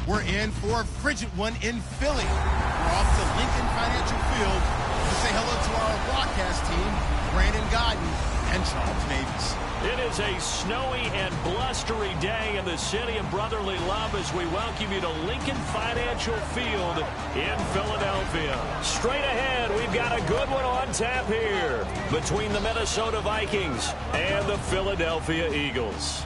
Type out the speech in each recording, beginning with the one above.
We're in for a frigid one in Philly. We're off to Lincoln Financial Field to say hello to our broadcast team, Brandon Godden and Charles Davis. It is a snowy and blustery day in the city of brotherly love as we welcome you to Lincoln Financial Field in Philadelphia. Straight ahead, we've got a good one on tap here between the Minnesota Vikings and the Philadelphia Eagles.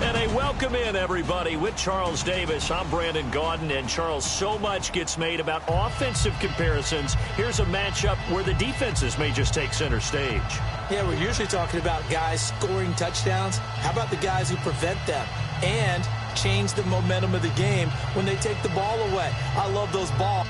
And a welcome in, everybody, with Charles Davis. I'm Brandon Gaudin, and Charles, so much gets made about offensive comparisons. Here's a matchup where the defenses may just take center stage. Yeah, we're usually talking about guys scoring touchdowns. How about the guys who prevent them and change the momentum of the game when they take the ball away? I love those balls.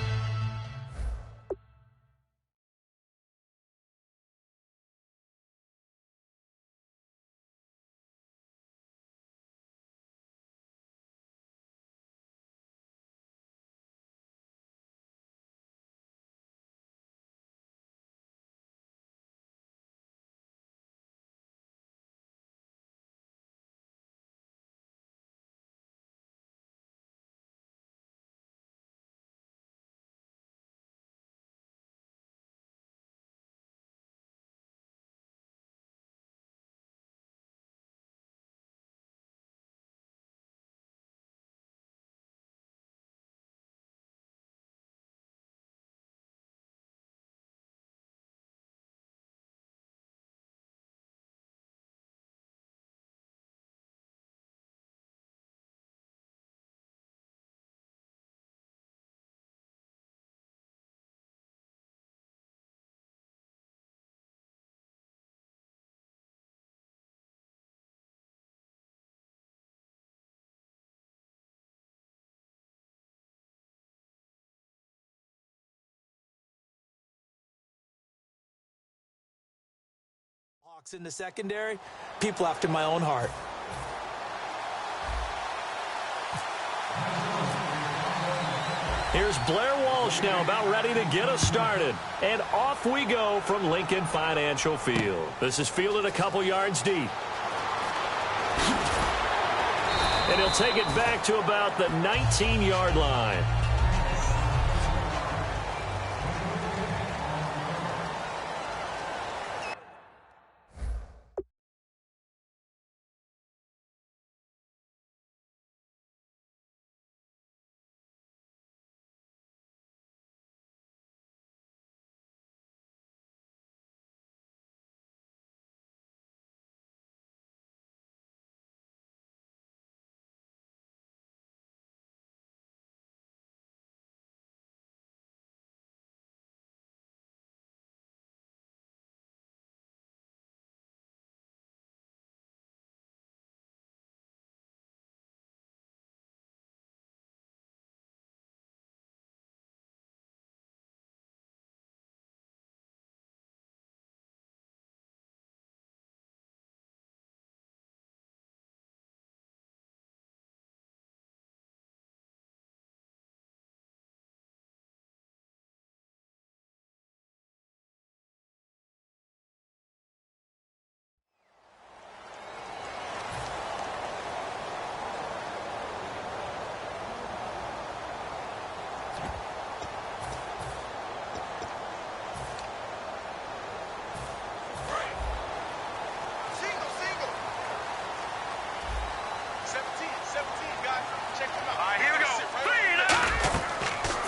Hawks in the secondary, people after my own heart. Here's Blair Walsh now about ready to get us started. And off we go from Lincoln Financial Field. This is fielded a couple yards deep. And he'll take it back to about the 19-yard line.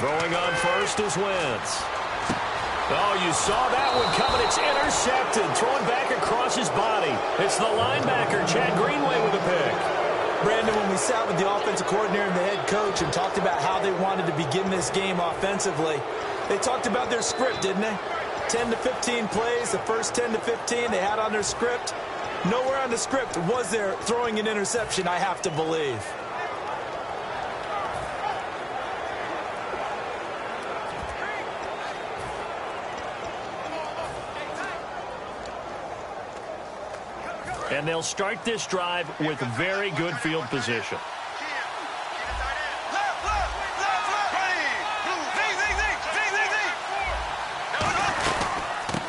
Throwing on first is Wentz. Oh, you saw that one coming. It's intercepted. Throwing back across his body. It's the linebacker, Chad Greenway, with a pick. Brandon, when we sat with the offensive coordinator and the head coach and talked about how they wanted to begin this game offensively, they talked about their script, didn't they? 10 to 15 plays, the first 10 to 15 they had on their script. Nowhere on the script was there throwing an interception, I have to believe. And they'll start this drive with very good field position.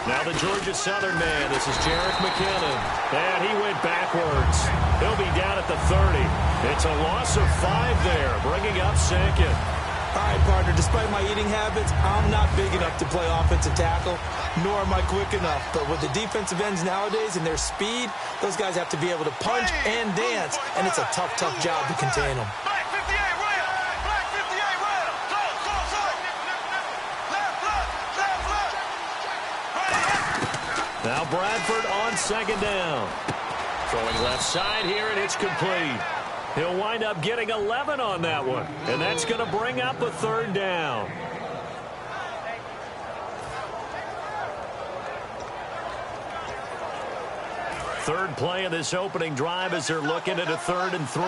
Now the Georgia Southern man, this is Jerick McKinnon. And he went backwards. He'll be down at the 30. It's a loss of 5 there, bringing up second. All right, partner, despite my eating habits, I'm not big enough to play offensive tackle, nor am I quick enough. But with the defensive ends nowadays and their speed, those guys have to be able to punch and dance, and it's a tough, tough job to contain them. Now Bradford on second down. Throwing left side here, and it's complete. He'll wind up getting 11 on that one, and that's going to bring up a third down. Third play of this opening drive as they're looking at a 3rd and 3.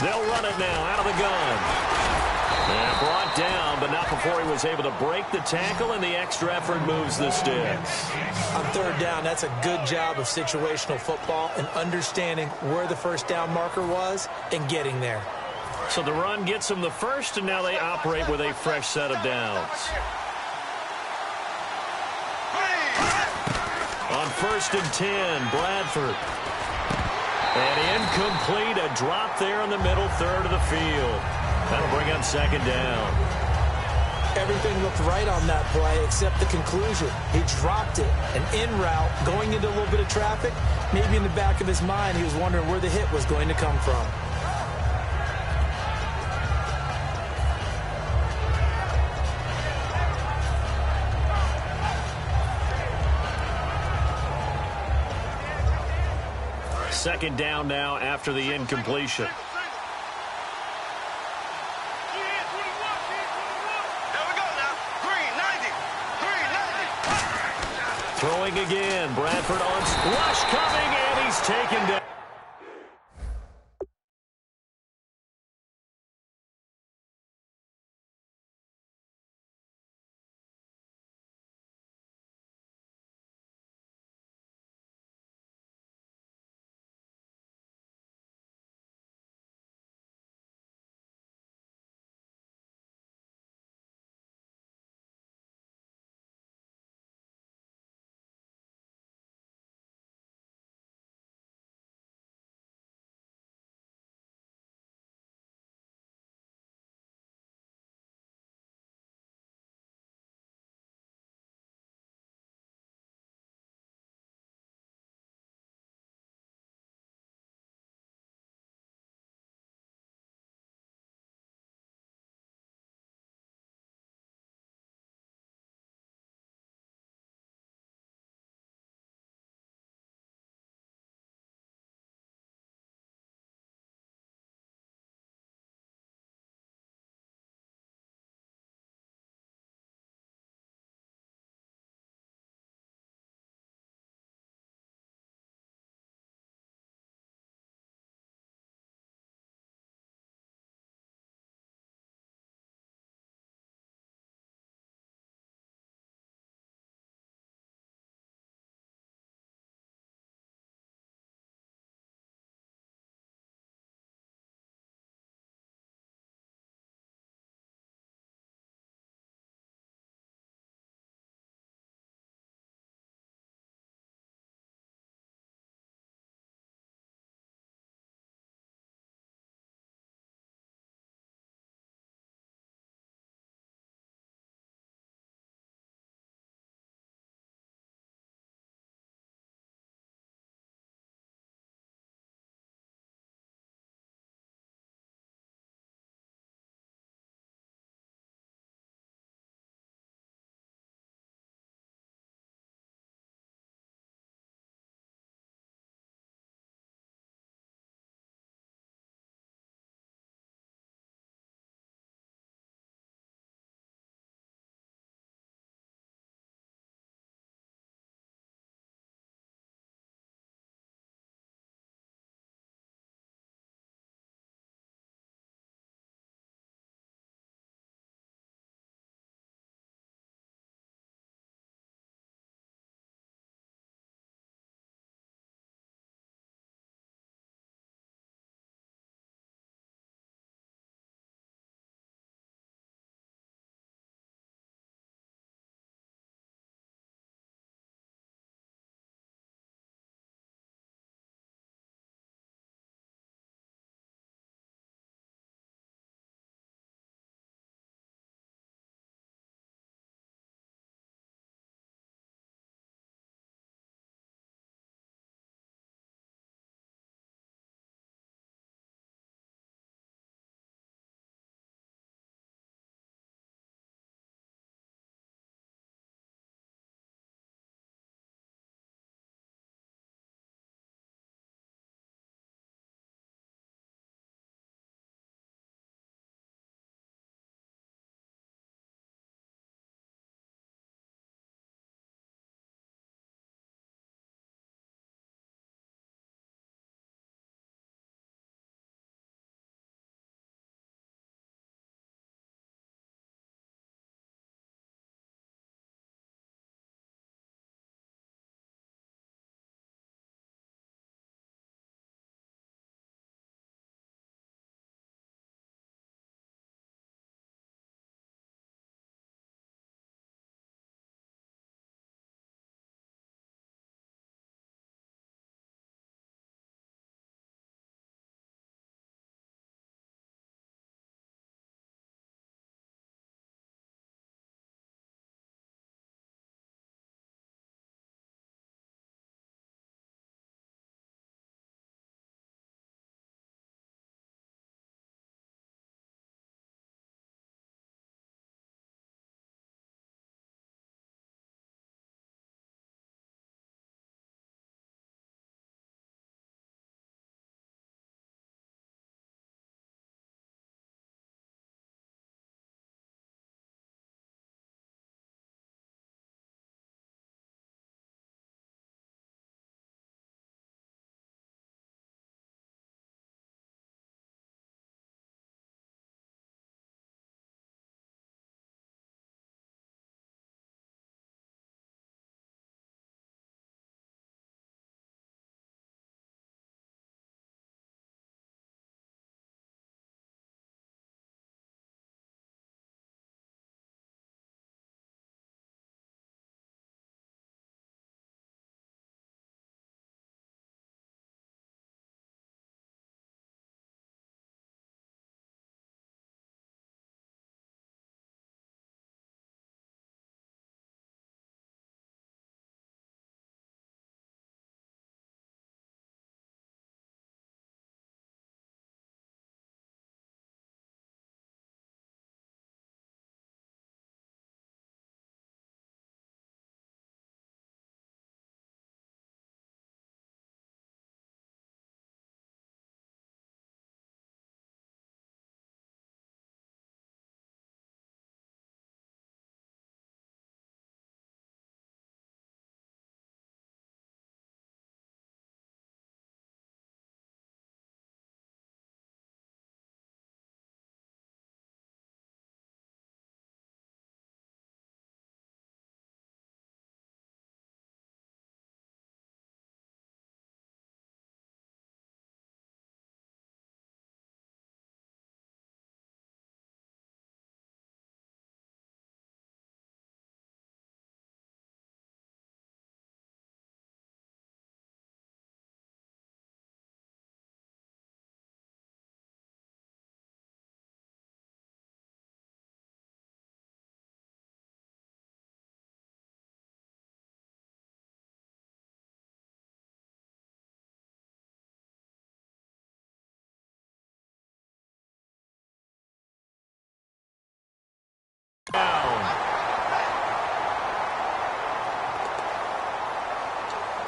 They'll run it now out of the gun. And brought down, but not before he was able to break the tackle, and the extra effort moves the sticks. On third down, that's a good job of situational football and understanding where the first down marker was and getting there. So the run gets them the first, and now they operate with a fresh set of downs. On 1st and 10, Bradford. And incomplete, a drop there in the middle third of the field. That'll bring up second down. Everything looked right on that play except the conclusion. He dropped it, an in route, going into a little bit of traffic. Maybe in the back of his mind, he was wondering where the hit was going to come from. Second down now after the incompletion. Throwing again. Bradford on rush coming, and he's taken down.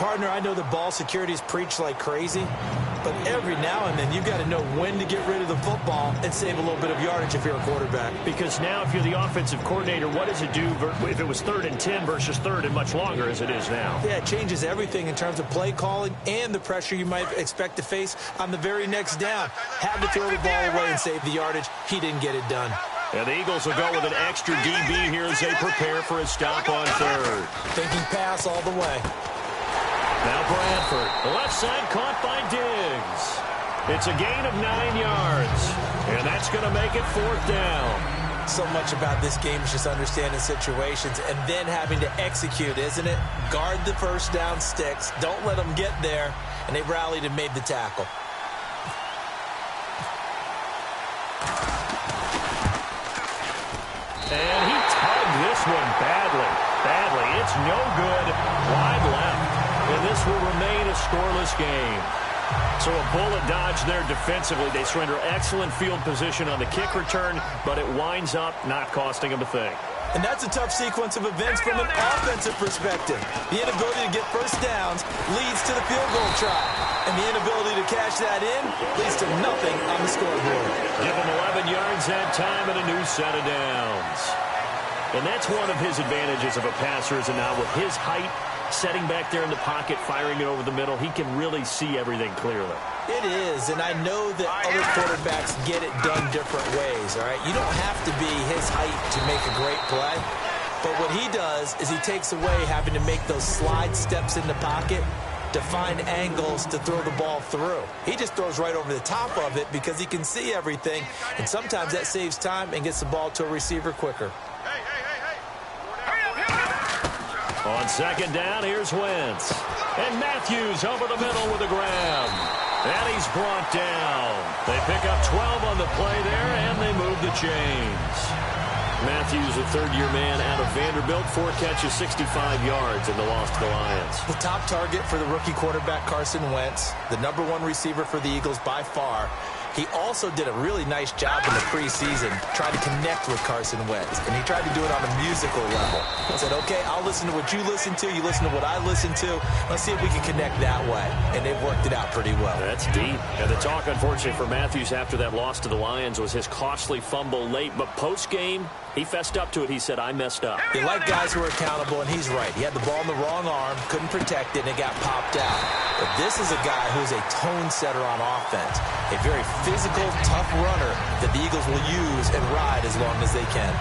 Partner, I know the ball security is preached like crazy, but every now and then you've got to know when to get rid of the football and save a little bit of yardage if you're a quarterback. Because now if you're the offensive coordinator, what does it do if it was 3rd and 10 versus 3rd and much longer as it is now? Yeah, it changes everything in terms of play calling and the pressure you might expect to face on the very next down. Had to throw the ball away and save the yardage. He didn't get it done. And the Eagles will go with an extra DB here as they prepare for a stop on 3rd. Thinking pass all the way. Now Bradford, the left side caught by Diggs. It's a gain of 9 yards, and that's going to make it 4th down. So much about this game is just understanding situations and then having to execute, isn't it? Guard the first down sticks. Don't let them get there, and they rallied and made the tackle. And he tugged this one badly. It's no good. Wide left. And this will remain a scoreless game. So a bullet dodge there defensively. They surrender excellent field position on the kick return, but it winds up not costing them a thing. And that's a tough sequence of events from an offensive perspective. The inability to get first downs leads to the field goal try. And the inability to cash that in leads to nothing on the scoreboard. Give him 11 yards that time and a new set of downs. And that's one of his advantages of a passer, is now with his height, setting back there in the pocket, firing it over the middle, he can really see everything clearly. It is, and I know that other quarterbacks get it done different ways, all right? You don't have to be his height to make a great play, but what he does is he takes away having to make those slide steps in the pocket to find angles to throw the ball through. He just throws right over the top of it because he can see everything, and sometimes that saves time and gets the ball to a receiver quicker. On 2nd down, here's Wentz. And Matthews over the middle with a grab. And he's brought down. They pick up 12 on the play there, and they move the chains. Matthews, a third-year man out of Vanderbilt, 4 catches, 65 yards in the loss to the Lions. The top target for the rookie quarterback, Carson Wentz, the #1 receiver for the Eagles by far. He also did a really nice job in the preseason trying to connect with Carson Wentz, and he tried to do it on a musical level. He said, okay, I'll listen to what you listen to, you listen to what I listen to, let's see if we can connect that way. And they've worked it out pretty well. That's deep. And the talk, unfortunately, for Matthews after that loss to the Lions was his costly fumble late, but post-game, he fessed up to it. He said, I messed up. They like guys who are accountable, and he's right. He had the ball in the wrong arm, couldn't protect it, and it got popped out. But this is a guy who's a tone setter on offense, a very physical, tough runner that the Eagles will use and ride as long as they can.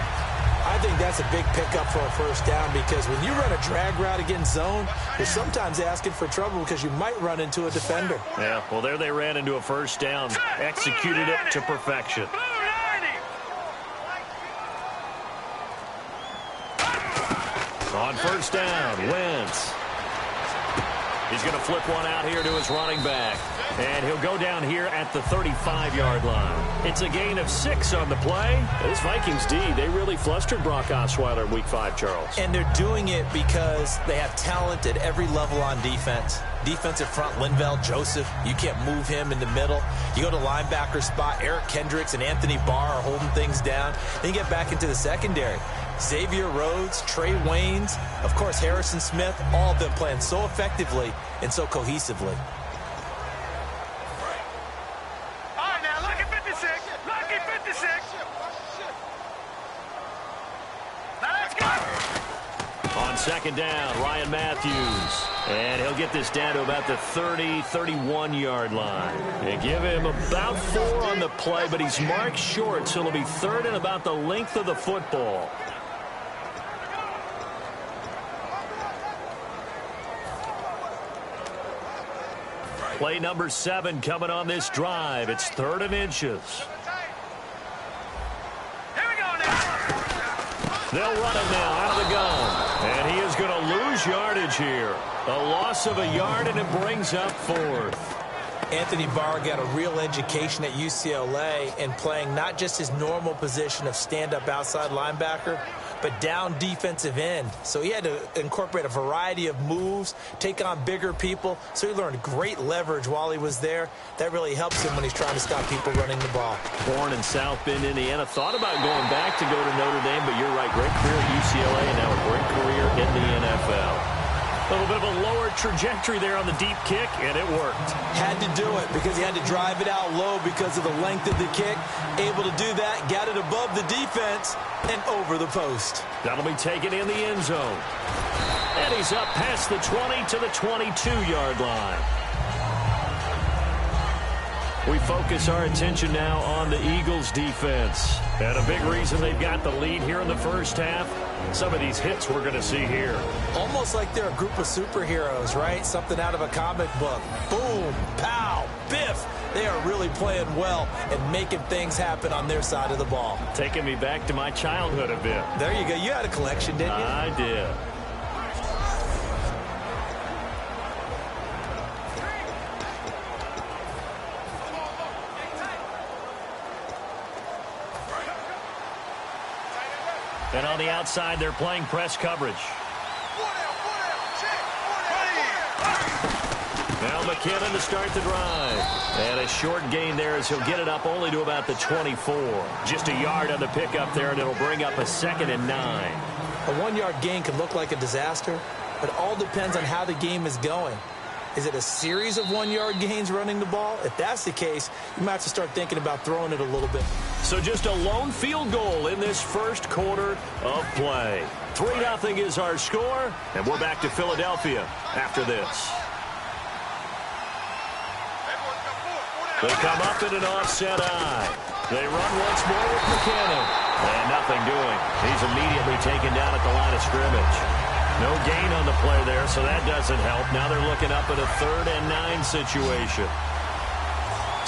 I think that's a big pickup for a first down because when you run a drag route against zone, you're sometimes asking for trouble because you might run into a defender. Yeah, well, there they ran into a first down, executed it to perfection. On first down, Wentz. He's going to flip one out here to his running back. And he'll go down here at the 35-yard line. It's a gain of 6 on the play. This Vikings D, they really flustered Brock Osweiler in Week 5, Charles. And they're doing it because they have talent at every level on defense. Defensive front, Linval Joseph, you can't move him in the middle. You go to linebacker spot, Eric Kendricks and Anthony Barr are holding things down. Then you get back into the secondary. Xavier Rhodes, Trey Waynes, of course Harrison Smith, all of them playing so effectively and so cohesively. All right, now look at 56. Look at 56. Now let's go. On second down, Ryan Matthews. And he'll get this down to about the 30, 31-yard line. They give him about 4 on the play, but he's marked short, so it'll be 3rd and about the length of the football. Play number 7 coming on this drive. It's 3rd and inches. Here we go now. They'll run it now out of the gun. And he is going to lose yardage here. A loss of a yard, and it brings up 4th. Anthony Barr got a real education at UCLA in playing not just his normal position of stand-up outside linebacker, but down defensive end. So he had to incorporate a variety of moves, take on bigger people. So he learned great leverage while he was there. That really helps him when he's trying to stop people running the ball. Born in South Bend, Indiana. Thought about going back to go to Notre Dame, but you're right. Great career at UCLA and now a great career in the NFL. A little bit of a lower trajectory there on the deep kick, and it worked. Had to do it because he had to drive it out low because of the length of the kick. Able to do that, got it above the defense, and over the post. That'll be taken in the end zone. And he's up past the 20 to the 22-yard line. We focus our attention now on the Eagles' defense. And a big reason they've got the lead here in the first half, some of these hits we're going to see here. Almost like they're a group of superheroes, right? Something out of a comic book. Boom, pow, biff. They are really playing well and making things happen on their side of the ball. Taking me back to my childhood a bit. There you go. You had a collection, didn't you? I did. And on the outside, they're playing press coverage. Now McKinnon to start the drive. And a short gain there as he'll get it up only to about the 24. Just a yard on the pickup there, and it'll bring up a 2nd and 9. A 1-yard gain can look like a disaster, but it all depends on how the game is going. Is it a series of 1-yard gains running the ball? If that's the case, you might have to start thinking about throwing it a little bit. So just a lone field goal in this first quarter of play. 3-0 is our score, and we're back to Philadelphia after this. They come up in an offset eye. They run once more with McKinnon. And nothing doing. He's immediately taken down at the line of scrimmage. No gain on the play there, so that doesn't help. Now they're looking up at a 3rd and 9 situation.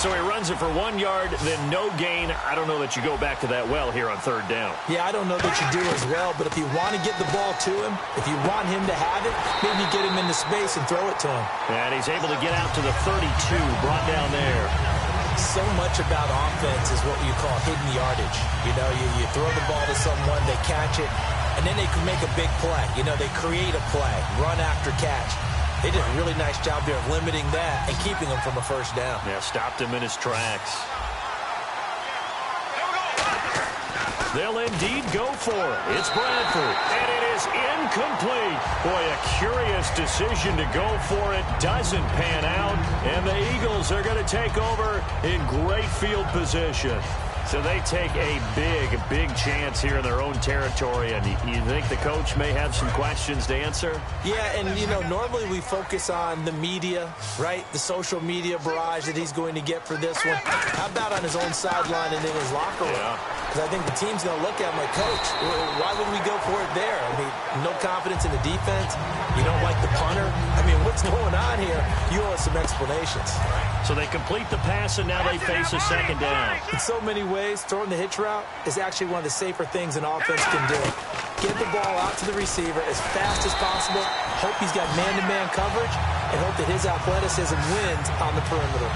So he runs it for 1 yard, then no gain. I don't know that you go back to that well here on 3rd down. Yeah, I don't know that you do as well, but if you want to get the ball to him, if you want him to have it, maybe get him into space and throw it to him. And he's able to get out to the 32, brought down there. So much about offense is what you call hidden yardage. You know, you throw the ball to someone, they catch it, and then they can make a big play. You know, they create a play, run after catch. They did a really nice job there of limiting that and keeping him from a first down. Yeah, stopped him in his tracks. They'll indeed go for it. It's Bradford, and it is incomplete. Boy, a curious decision to go for it. Doesn't pan out, and the Eagles are going to take over in great field position. So they take a big chance here in their own territory, and you think the coach may have some questions to answer? Yeah, and, you know, normally we focus on the media, right? The social media barrage that he's going to get for this one. How about on his own sideline and in his locker room? Because I think the team's going to look at him like, Coach, why would we go for it there? I mean, no confidence in the defense. You don't like the punter. I mean, what's going on here? You owe us some explanations. So they complete the pass, and now they face a 2nd down. In so many ways, throwing the hitch route is actually one of the safer things an offense can do. Get the ball out to the receiver as fast as possible, hope he's got man-to-man coverage, and hope that his athleticism wins on the perimeter.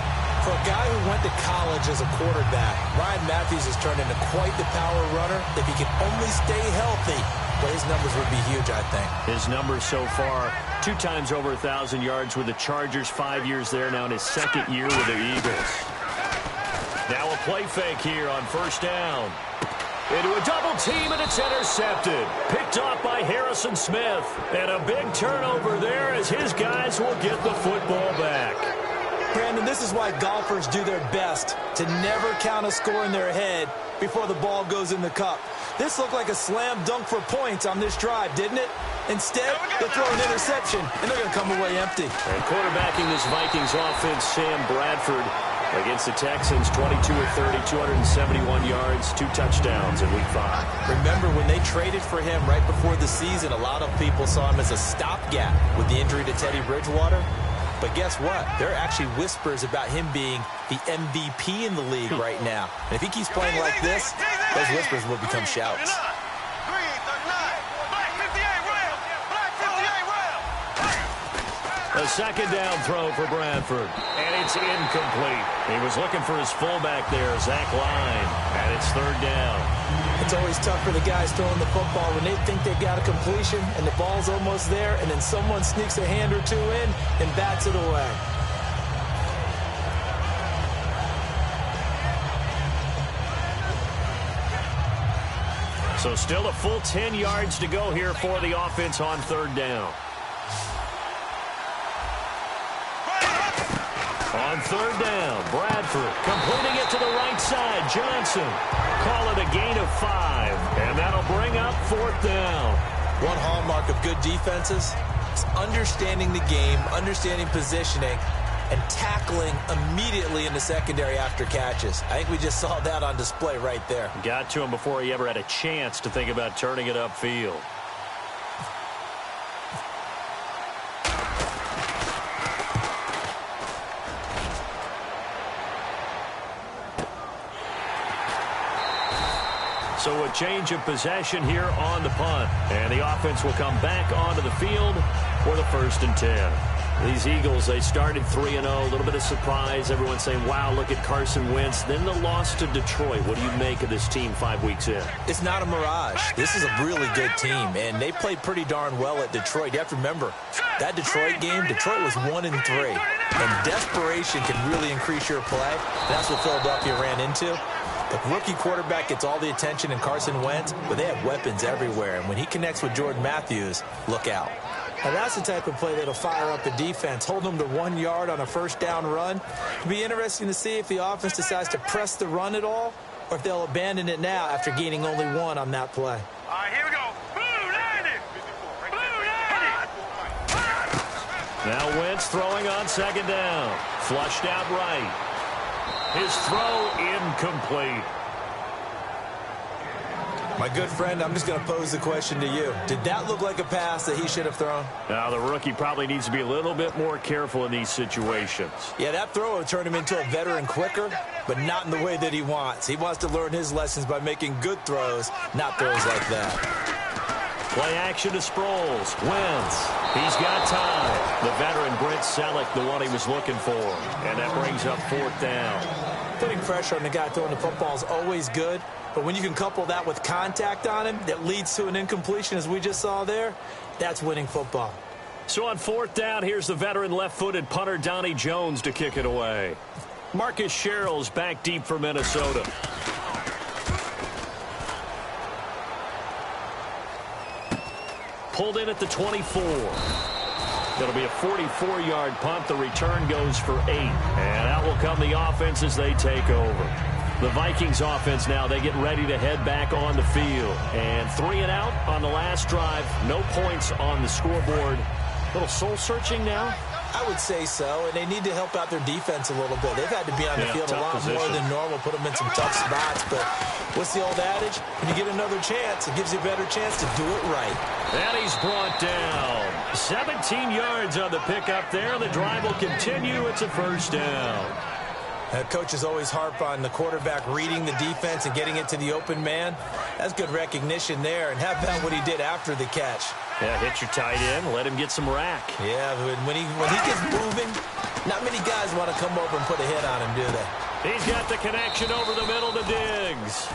For a guy who went to college as a quarterback, Ryan Matthews has turned into quite the power runner. If he can only stay healthy, well, his numbers would be huge, I think. His numbers so far, 2 times over 1,000 yards with the Chargers, 5 years there now in his 2nd year with the Eagles. Now a play fake here on 1st down. Into a double team, and it's intercepted. Picked off by Harrison Smith. And a big turnover there as his guys will get the football back. Brandon, this is why golfers do their best to never count a score in their head before the ball goes in the cup. This looked like a slam dunk for points on this drive, didn't it? Instead, they throw an interception, and they're going to come away empty. And quarterbacking this Vikings offense, Sam Bradford, against the Texans, 22 of 30, 271 yards, 2 touchdowns in Week 5. Remember, when they traded for him right before the season, a lot of people saw him as a stopgap with the injury to Teddy Bridgewater. But guess what? There are actually whispers about him being the MVP in the league right now. And if he keeps playing like this, those whispers will become shouts. A 2nd down throw for Bradford, and it's incomplete. He was looking for his fullback there, Zach Line, and it's 3rd down. It's always tough for the guys throwing the football when they think they got a completion and the ball's almost there, and then someone sneaks a hand or 2 in and bats it away. So still a full 10 yards to go here for the offense on 3rd down. On third down, Bradford completing it to the right side. Johnson call it a gain of 5, and that'll bring up fourth down. One hallmark of good defenses is understanding the game, understanding positioning, and tackling immediately in the secondary after catches. I think we just saw that on display right there. Got to him before he ever had a chance to think about turning it upfield. So a change of possession here on the punt. And the offense will come back onto the field for the 1st and 10. These Eagles, they started 3-0. A little bit of surprise. Everyone saying, wow, look at Carson Wentz. Then the loss to Detroit. What do you make of this team 5 weeks in? It's not a mirage. This is a really good team, and they played pretty darn well at Detroit. You have to remember, that Detroit game, Detroit was 1-3. And desperation can really increase your play. That's what Philadelphia ran into. The rookie quarterback gets all the attention in Carson Wentz, but they have weapons everywhere. And when he connects with Jordan Matthews, look out. Now that's the type of play that'll fire up the defense. Hold them to 1 yard on a first down run. It'll be interesting to see if the offense decides to press the run at all, or if they'll abandon it now after gaining only 1 on that play. All right, here we go. Blue 90. Blue 90. Now Wentz throwing on second down. Flushed out right. His throw incomplete. My good friend, I'm just going to pose the question to you. Did that look like a pass that he should have thrown? Now, the rookie probably needs to be a little bit more careful in these situations. Yeah, that throw would turn him into a veteran quicker, but not in the way that he wants. He wants to learn his lessons by making good throws, not throws like that. Play action to Sproles. Wentz. He's got time. The veteran Brent Selleck, the one he was looking for. And that brings up fourth down. Putting pressure on the guy throwing the football is always good, but when you can couple that with contact on him that leads to an incompletion, as we just saw there, that's winning football. So on fourth down, here's the veteran left-footed punter Donnie Jones to kick it away. Marcus Sherrill's back deep for Minnesota. Pulled in at the 24. It'll be a 44-yard punt. The return goes for 8. And out will come the offense as they take over. The Vikings offense now, they get ready to head back on the field. And 3 and out on the last drive. No points on the scoreboard. A little soul-searching now? I would say so, and they need to help out their defense a little bit. They've had to be on the field a lot more than normal, put them in some tough spots. But what's the old adage? When you get another chance, it gives you a better chance to do it right. And he's brought down. 17 yards on the pickup there. The drive will continue. It's a first down. Coaches always harp on the quarterback reading the defense and getting it to the open man. That's good recognition there. And how about what he did after the catch? Yeah, hit your tight end, let him get some rack. Yeah, when he gets moving, not many guys want to come over and put a hit on him, do they? He's got the connection over the middle to Diggs.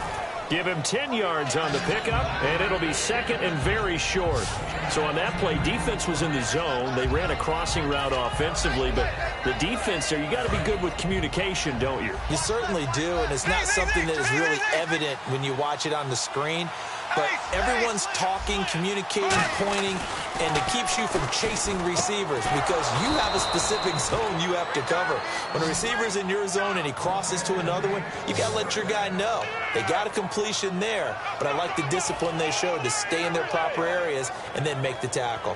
Give him 10 yards on the pickup, and it'll be second and very short. So on that play, defense was in the zone. They ran a crossing route offensively, but the defense there, you got to be good with communication, don't you? You certainly do, and it's not something that is really evident when you watch it on the screen. But everyone's talking, communicating, pointing, and it keeps you from chasing receivers because you have a specific zone you have to cover. When a receiver's in your zone and he crosses to another one, you got to let your guy know. They got a completion there, but I like the discipline they showed to stay in their proper areas and then make the tackle.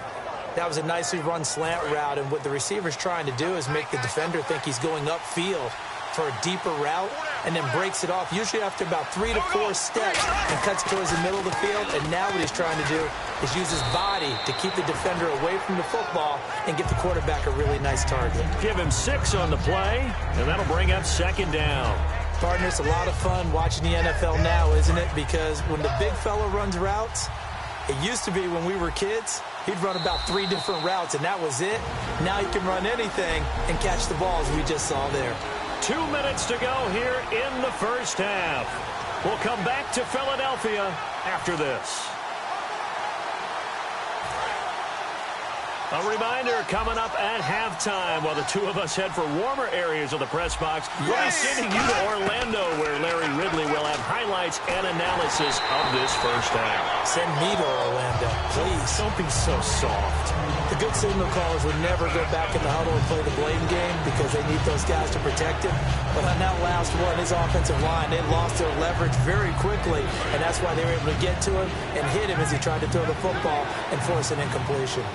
That was a nicely run slant route, and what the receiver's trying to do is make the defender think he's going upfield for a deeper route and then breaks it off, usually after about 3 to 4 steps, and cuts towards the middle of the field. And now what he's trying to do is use his body to keep the defender away from the football and give the quarterback a really nice target. Give him 6 on the play, and that'll bring up second down. Partner, it's a lot of fun watching the NFL now, isn't it? Because when the big fella runs routes, it used to be when we were kids, he'd run about 3 different routes, and that was it. Now he can run anything and catch the ball, as we just saw there. 2 minutes to go here in the first half. We'll come back to Philadelphia after this. A reminder coming up at halftime while the two of us head for warmer areas of the press box. We'll be sending you to Orlando where Larry Ridley will have highlights and analysis of this first half. Send me to Orlando, please. Don't be so soft. The good signal callers would never go back in the huddle and play the blame game because they need those guys to protect him. But on that last one, his offensive line, they lost their leverage very quickly, and that's why they were able to get to him and hit him as he tried to throw the football and force an incompletion.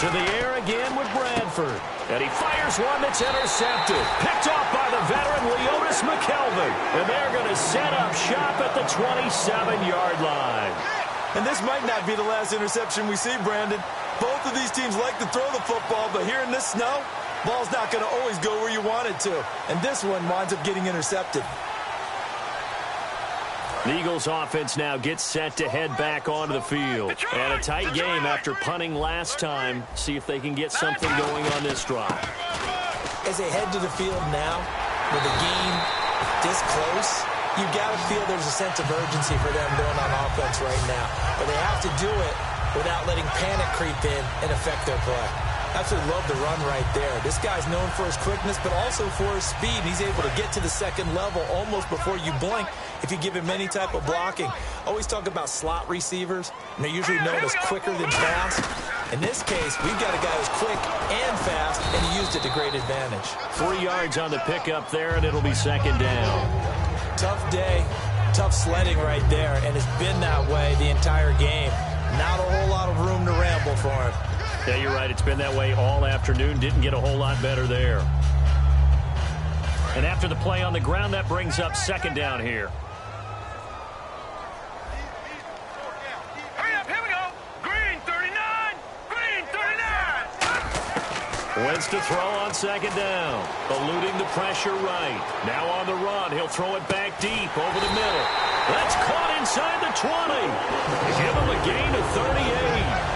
To the air again with Bradford. And he fires one that's intercepted. Picked off by the veteran Leotis McKelvin. And they're going to set up shop at the 27-yard line. And this might not be the last interception we see, Brandon. Both of these teams like to throw the football, but here in this snow, ball's not going to always go where you want it to. And this one winds up getting intercepted. The Eagles offense now gets set to head back onto the field. And a tight game after punting last time. See if they can get something going on this drive. As they head to the field now, with the game this close, you got to feel there's a sense of urgency for them going on offense right now. But they have to do it without letting panic creep in and affect their play. Absolutely love the run right there. This guy's known for his quickness, but also for his speed. He's able to get to the second level almost before you blink if you give him any type of blocking. Always talk about slot receivers, and they're usually known as quicker than fast. In this case, we've got a guy who's quick and fast, and he used it to great advantage. 3 yards on the pickup there, and it'll be second down. Tough day, tough sledding right there, and it's been that way the entire game. Not a whole lot of room to ramble for him. Yeah, you're right. It's been that way all afternoon. Didn't get a whole lot better there. And after the play on the ground, that brings up second down here. Hurry up, here we go. Green 39. Green 39. Wentz to throw on second down. Eluding the pressure right. Now on the run. He'll throw it back deep over the middle. That's caught inside the 20. Give him a gain of 38.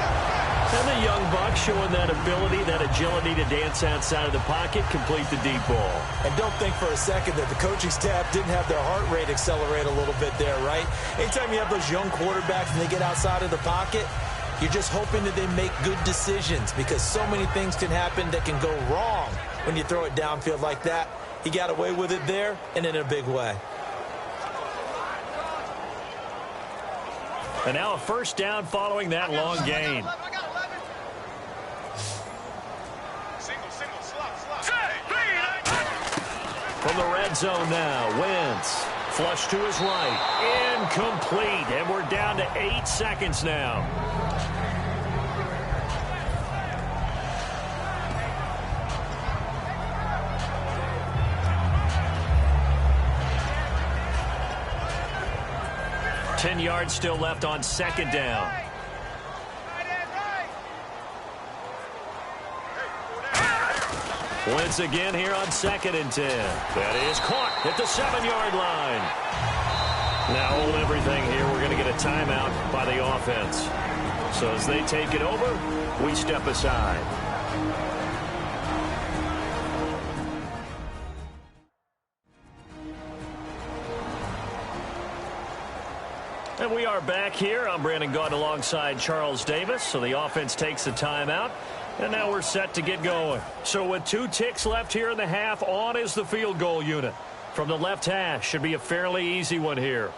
And the young buck showing that ability, that agility to dance outside of the pocket, complete the deep ball. And don't think for a second that the coaching staff didn't have their heart rate accelerate a little bit there, right? Anytime you have those young quarterbacks and they get outside of the pocket, you're just hoping that they make good decisions because so many things can happen that can go wrong when you throw it downfield like that. He got away with it there and in a big way. And now a first down following that long gain. From the red zone now, Wentz. Flush to his right. Incomplete. And we're down to 8 seconds now. Ten yards still left on second down. Wentz again here on 2nd and 10. That is caught at the 7-yard line. Now hold everything here. We're going to get a timeout by the offense. So as they take it over, we step aside. And we are back here. I'm Brandon Gaudin alongside Charles Davis. So the offense takes a timeout. And now we're set to get going. So with 2 ticks left here in the half, on is the field goal unit. From the left hash, should be a fairly easy one here.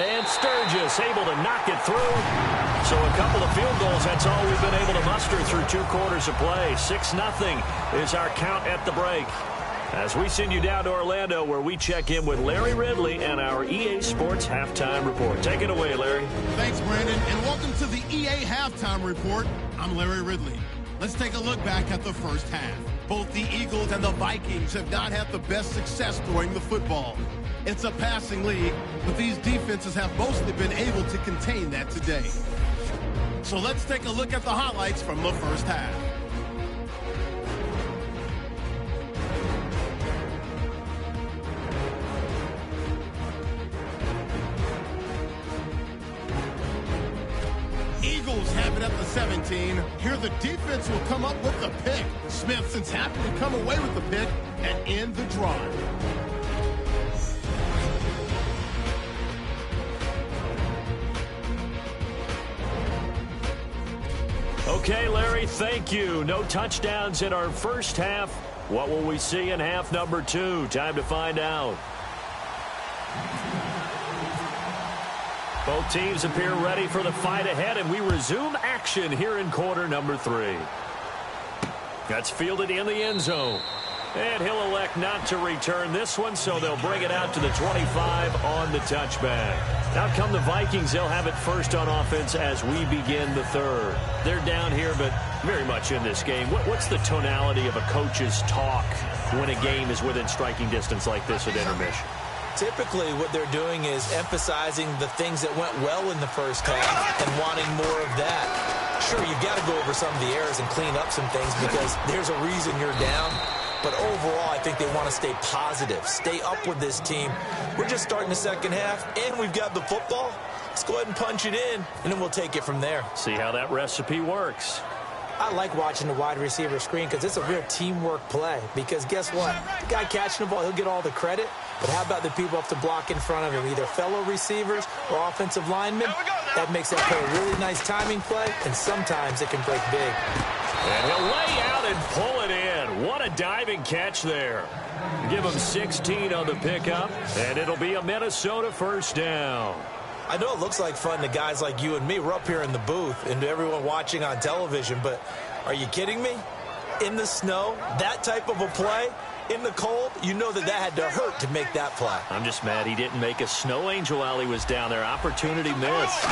And Sturgis able to knock it through. So a couple of field goals, that's all we've been able to muster through 2 quarters of play. 6-0 is our count at the break. As we send you down to Orlando where we check in with Larry Ridley and our EA Sports Halftime Report. Take it away, Larry. Thanks, Brandon, and welcome to the EA Halftime Report. I'm Larry Ridley. Let's take a look back at the first half. Both the Eagles and the Vikings have not had the best success throwing the football. It's a passing league, but these defenses have mostly been able to contain that today. So let's take a look at the highlights from the first half. Eagles have it at the 17. Here the defense will come up with the pick. Smithson's happy to come away with the pick and end the drive. Okay, Larry, thank you. No touchdowns in our first half. What will we see in half number 2? Time to find out. Both teams appear ready for the fight ahead, and we resume action here in quarter number 3. That's fielded in the end zone. And he'll elect not to return this one, so they'll bring it out to the 25 on the touchback. Out come the Vikings. They'll have it first on offense as we begin the third. They're down here, but very much in this game. What's the tonality of a coach's talk when a game is within striking distance like this at intermission? Typically, what they're doing is emphasizing the things that went well in the first half and wanting more of that. Sure, you've got to go over some of the errors and clean up some things because there's a reason you're down. But overall, I think they want to stay positive, stay up with this team. We're just starting the second half, and we've got the football. Let's go ahead and punch it in, and then we'll take it from there. See how that recipe works. I like watching the wide receiver screen because it's a real teamwork play. Because guess what? The guy catching the ball, he'll get all the credit. But how about the people up to block in front of him, either fellow receivers or offensive linemen? That makes that play a really nice timing play, and sometimes it can break big. And he'll lay out and pull it in. What a diving catch there. Give him 16 on the pickup, and it'll be a Minnesota first down. I know it looks like fun to guys like you and me. We're up here in the booth and to everyone watching on television, but are you kidding me? In the snow, that type of a play, in the cold, you know that had to hurt to make that play. I'm just mad he didn't make a snow angel while he was down there. Opportunity missed.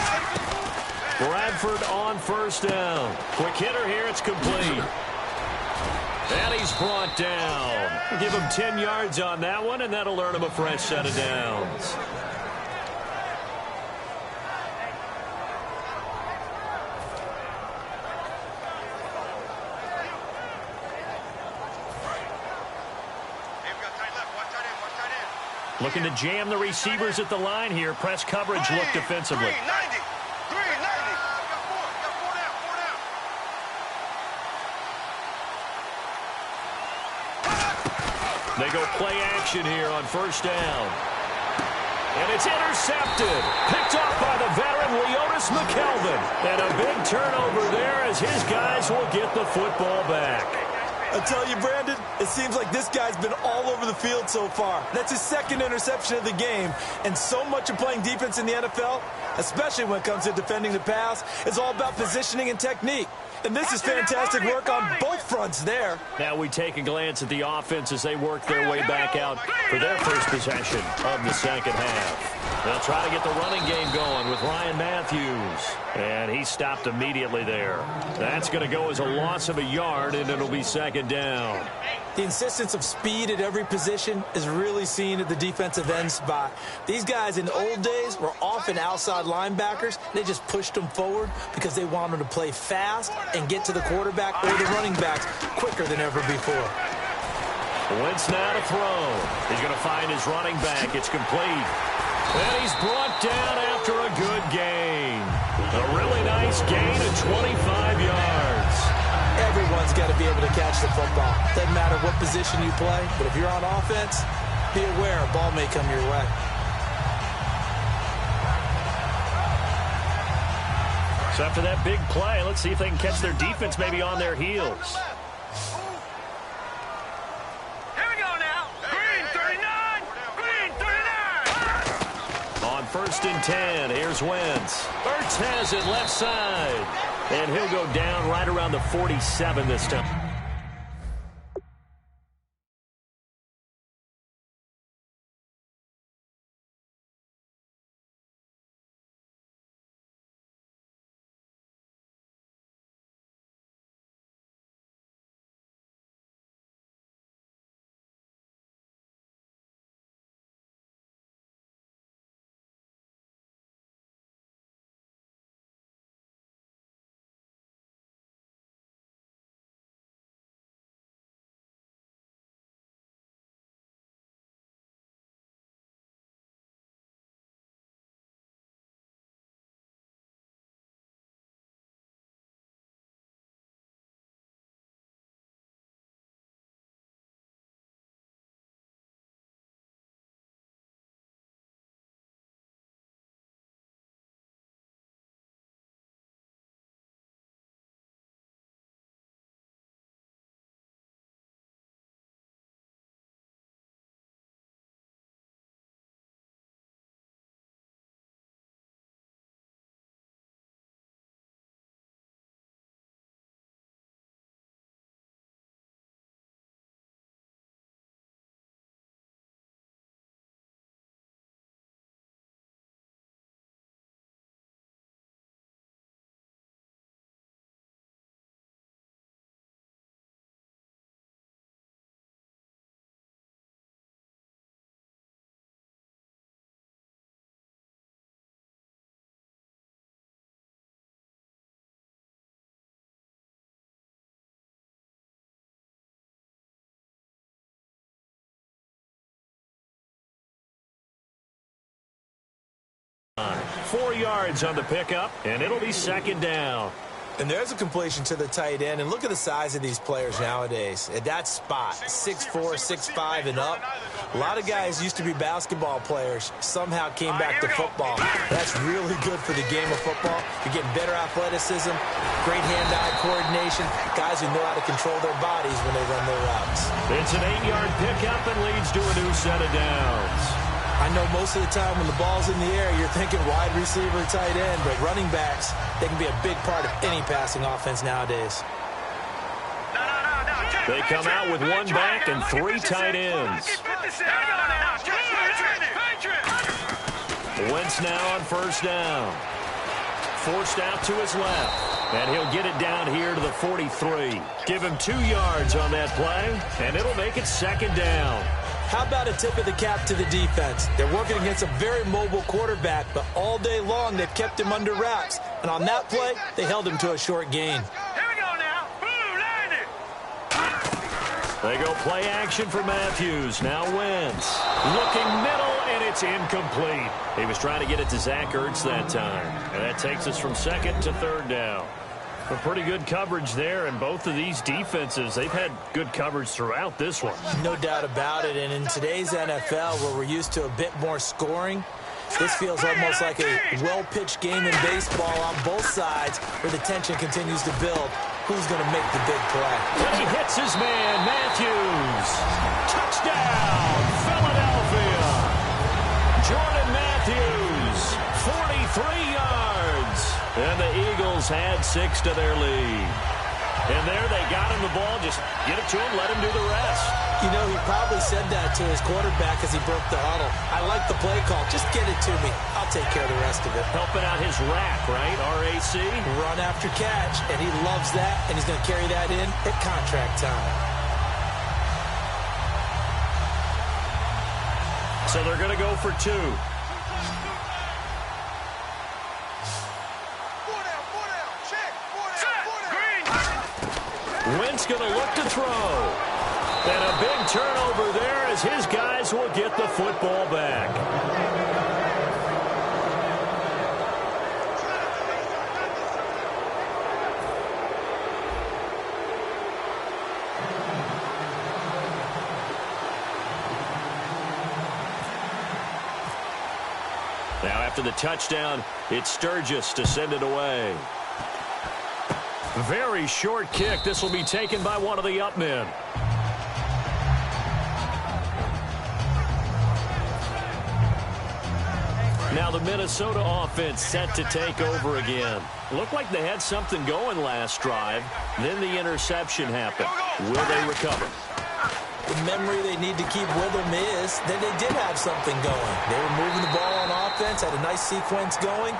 Bradford on first down. Quick hitter here, it's complete. And he's brought down. Give him 10 yards on that one, and that'll earn him a fresh set of downs. Looking to jam the receivers at the line here. Press coverage look defensively. 390. They go play action here on first down. And it's intercepted. Picked off by the veteran Leotis McKelvin. And a big turnover there as his guys will get the football back. I tell you, Brandon, it seems like this guy's been all over the field so far. That's his second interception of the game. And so much of playing defense in the NFL, especially when it comes to defending the pass, is all about positioning and technique. And this is fantastic work on both fronts there. Now we take a glance at the offense as they work their way back out for their first possession of the second half. They'll try to get the running game going with Ryan Matthews. And he stopped immediately there. That's going to go as a loss of a yard, and it'll be second down. The insistence of speed at every position is really seen at the defensive end spot. These guys in the old days were often outside linebackers. They just pushed them forward because they wanted to play fast and get to the quarterback or the running backs quicker than ever before. Wentz now to throw. He's going to find his running back. It's complete. And he's brought down after a good gain. A really nice gain of 25 yards. Everyone's got to be able to catch the football. Doesn't matter what position you play, but if you're on offense, be aware a ball may come your way. So after that big play, let's see if they can catch their defense maybe on their heels. Here we go now. Green 39. Green 39. On first and 10, here's Wentz. Ertz has it left side. And he'll go down right around the 47 this time. 4 yards on the pickup, and it'll be second down. And there's a completion to the tight end. And look at the size of these players nowadays. At that spot, 6'4", 6'5", and up. A lot of guys used to be basketball players, somehow came back to football. That's really good for the game of football. You're getting better athleticism, great hand-eye coordination, guys who know how to control their bodies when they run their routes. It's an 8-yard pickup and leads to a new set of downs. I know most of the time when the ball's in the air, you're thinking wide receiver, tight end, but running backs, they can be a big part of any passing offense nowadays. They come out with 1 back and 3 tight ends. Wentz now on first down. Forced out to his left. And he'll get it down here to the 43. Give him 2 yards on that play, and it'll make it second down. How about a tip of the cap to the defense? They're working against a very mobile quarterback, but all day long they've kept him under wraps. And on that play, they held him to a short gain. Here we go now. Blue, line it. They go play action for Matthews. Now Wentz. Looking middle, and it's incomplete. He was trying to get it to Zach Ertz that time. And that takes us from second to third down. A pretty good coverage there, and both of these defenses, they've had good coverage throughout this one. No doubt about it, and in today's NFL, where we're used to a bit more scoring, this feels almost like a well-pitched game in baseball on both sides, where the tension continues to build. Who's going to make the big play? And he hits his man, Matthews. Touchdown, Philadelphia. Jordan Matthews, 43 yards. And the Eagles had 6 to their lead. And there they got him the ball. Just get it to him, let him do the rest. You know, he probably said that to his quarterback as he broke the huddle. I like the play call. Just get it to me. I'll take care of the rest of it. Helping out his rack, right? RAC. Run after catch, and he loves that, and he's going to carry that in at contract time. So they're going to go for 2. Wentz going to look to throw. And a big turnover there as his guys will get the football back. Now after the touchdown, it's Sturgis to send it away. Very short kick. This will be taken by one of the up men. Now the Minnesota offense set to take over again. Looked like they had something going last drive. Then the interception happened. Will they recover? The memory they need to keep with them is that they did have something going. They were moving the ball on offense, had a nice sequence going.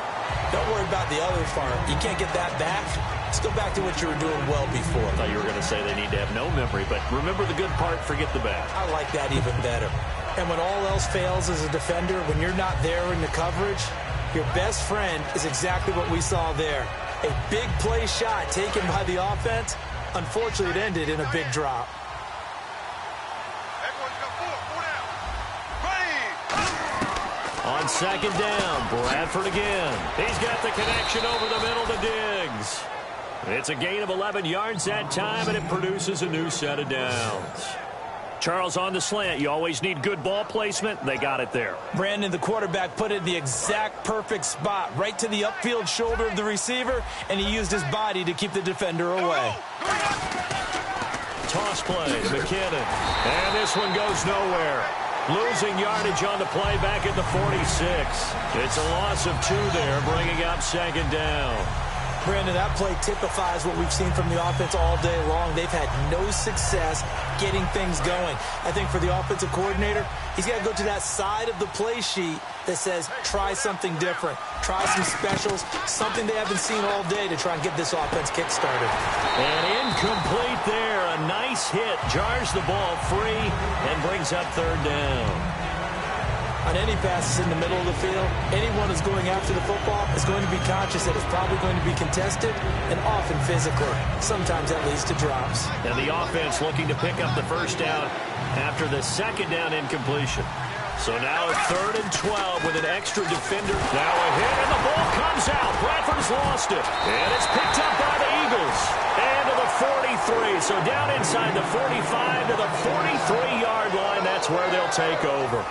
Don't worry about the other part. You can't get that back. Let's go back to what you were doing well before. I thought you were going to say they need to have no memory, but remember the good part, forget the bad. I like that even better. And when all else fails as a defender, when you're not there in the coverage, your best friend is exactly what we saw there. A big play shot taken by the offense. Unfortunately, it ended in a big drop. On second down, Bradford again. He's got the connection over the middle to Diggs. It's a gain of 11 yards that time, and it produces a new set of downs. Charles, on the slant, you always need good ball placement. They got it there. Brandon, the quarterback, put it in the exact perfect spot, right to the upfield shoulder of the receiver, and he used his body to keep the defender away. Toss play, McKinnon. And this one goes nowhere. Losing yardage on the play back at the 46. It's a loss of 2 there, bringing up second down. Brandon, that play typifies what we've seen from the offense all day long. They've had no success getting things going. I think for the offensive coordinator, he's got to go to that side of the play sheet that says, try something different. Try some specials, something they haven't seen all day to try and get this offense kick-started. And incomplete there. A nice hit. Jars the ball free and brings up third down. On any passes in the middle of the field, anyone who's going after the football is going to be conscious that it's probably going to be contested and often physical. Sometimes that leads to drops. And the offense looking to pick up the first down after the second down incompletion. So now a 3rd and 12 with an extra defender. Now a hit, and the ball comes out. Bradford's lost it. And it's picked up by the Eagles. And to the 43. So down inside the 45 to the 43-yard line. That's where they'll take over.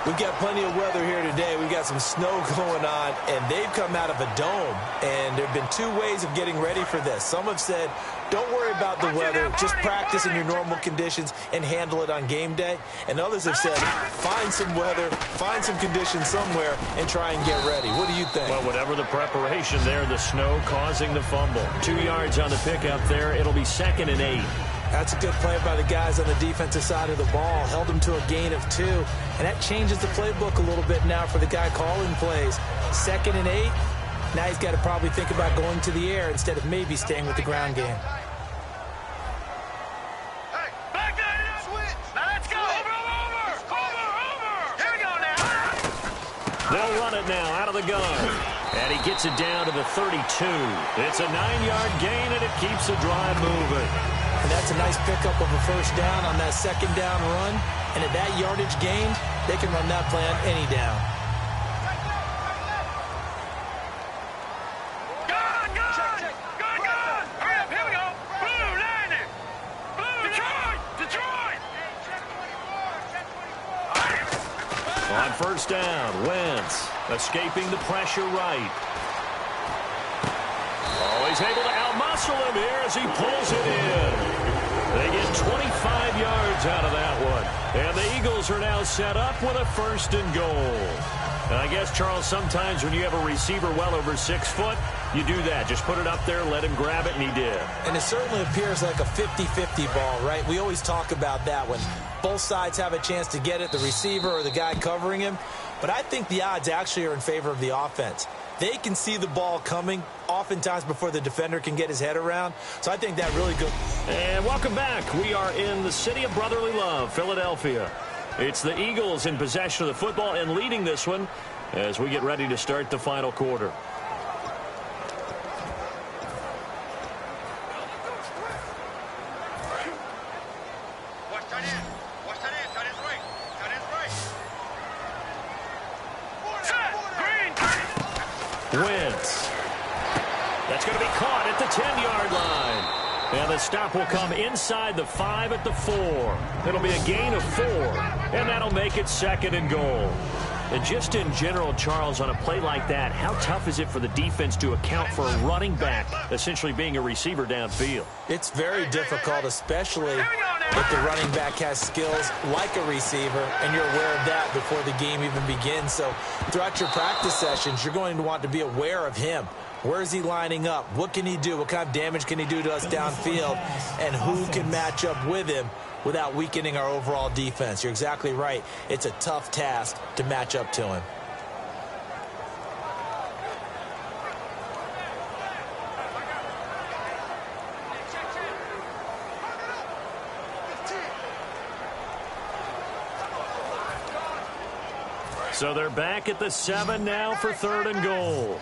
We've got plenty of weather here today. We've got some snow going on, and they've come out of a dome. And there have been 2 ways of getting ready for this. Some have said, don't worry about the weather. Just practice in your normal conditions and handle it on game day. And others have said, find some weather, find some conditions somewhere, and try and get ready. What do you think? Well, whatever the preparation there, the snow causing the fumble. 2 yards on the pickup there. It'll be 2nd and 8. That's a good play by the guys on the defensive side of the ball. Held them to a gain of 2. And that changes the playbook a little bit now for the guy calling plays. 2nd and 8. Now he's got to probably think about going to the air instead of maybe staying with the ground game. Hey, back there, switch. Now let's go. Over. Here we go now. They'll run it now out of the gun. And he gets it down to the 32. It's a 9-yard gain, and it keeps the drive moving. And that's a nice pickup of a 1st down on that 2nd down run. And at that yardage gained, they can run that play on any down. Good. Hurry up, here we go. Blue, landing. Blue, Detroit. On 1st down, Wentz escaping the pressure right. Oh, he's able to outmuscle him here as he pulls it in. They get 25 yards out of that one. And the Eagles are now set up with a 1st and goal. And I guess, Charles, sometimes when you have a receiver well over 6 foot, you do that. Just put it up there, let him grab it, and he did. And it certainly appears like a 50-50 ball, right? We always talk about that when both sides have a chance to get it, the receiver or the guy covering him. But I think the odds actually are in favor of the offense. They can see the ball coming oftentimes before the defender can get his head around. So I think that really good. And welcome back. We are in the city of brotherly love, Philadelphia. It's the Eagles in possession of the football and leading this one as we get ready to start the final quarter. Wentz. That's going to be caught at the 10-yard line. And the stop will come inside the 5 at the 4. It'll be a gain of 4, and that'll make it 2nd and goal. And just in general, Charles, on a play like that, how tough is it for the defense to account for a running back essentially being a receiver downfield? It's very difficult, especially if the running back has skills like a receiver, and you're aware of that before the game even begins. So throughout your practice sessions, you're going to want to be aware of him. Where is he lining up? What can he do? What kind of damage can he do to us downfield? And who can match up with him without weakening our overall defense? You're exactly right. It's a tough task to match up to him. So they're back at the 7 now for 3rd and goal.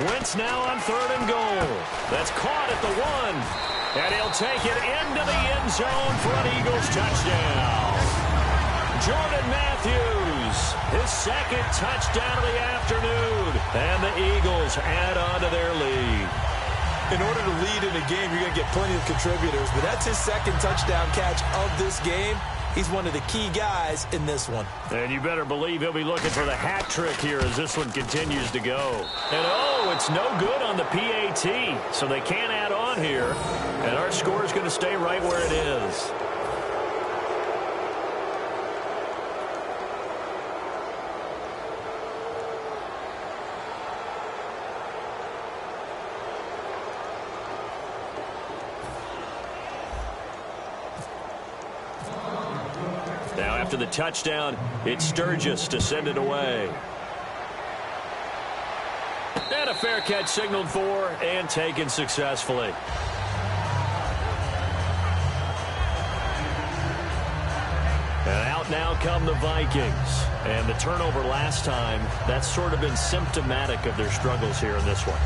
Wentz now on 3rd and goal. That's caught at the 1. And he'll take it into the end zone for an Eagles touchdown. Jordan Matthews, his 2nd touchdown of the afternoon. And the Eagles add on to their lead. In order to lead in a game, you're going to get plenty of contributors. But that's his 2nd touchdown catch of this game. He's one of the key guys in this one. And you better believe he'll be looking for the hat trick here as this one continues to go. And oh, it's no good on the PAT. So they can't add on here. And our score is going to stay right where it is. Now after the touchdown, it's Sturgis to send it away. And a fair catch signaled for and taken successfully. And out now come the Vikings. And the turnover last time, that's sort of been symptomatic of their struggles here in this one.